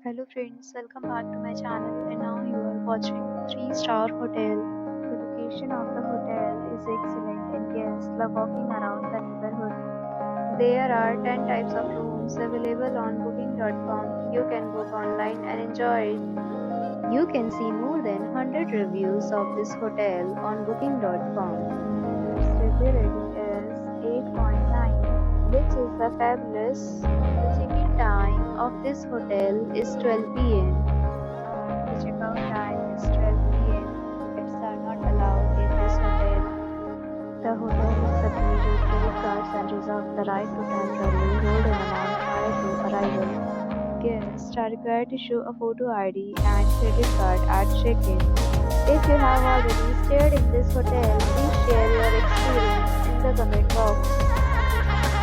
Hello friends, welcome back to my channel and now you are watching 3-star hotel. The location of the hotel is excellent and guests love walking around the neighborhood. There are 10 types of rooms available on booking.com. You can book online and enjoy it. You can see more than 100 reviews of this hotel on booking.com. Its review rating is 8.9, which is the fabulous. The check-in time of this hotel is 12 p.m. The checkout time is 12 p.m. Pets are not allowed in this hotel. The hotel accepts major credit cards and reserves the right to temporarily hold an amount prior to arrival. Guests are required to show a photo ID and credit card at check-in. If you have already stayed in this hotel, please share your experience in the comment box.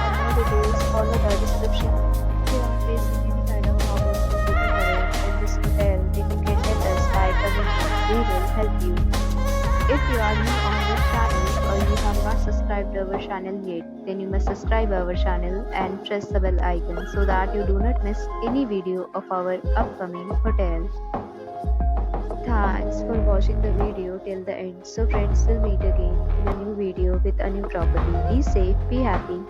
For more details, follow the description. If you are facing any kind of problem with booking a room in this hotel, then you can tell us by commenting. We will help you. If you are new on this channel or you have not subscribed our channel yet, then you must subscribe our channel and press the bell icon so that you do not miss any video of our upcoming hotel. Thanks for watching the video till the end. So friends, will meet again in a new video with a new property. Be safe, be happy.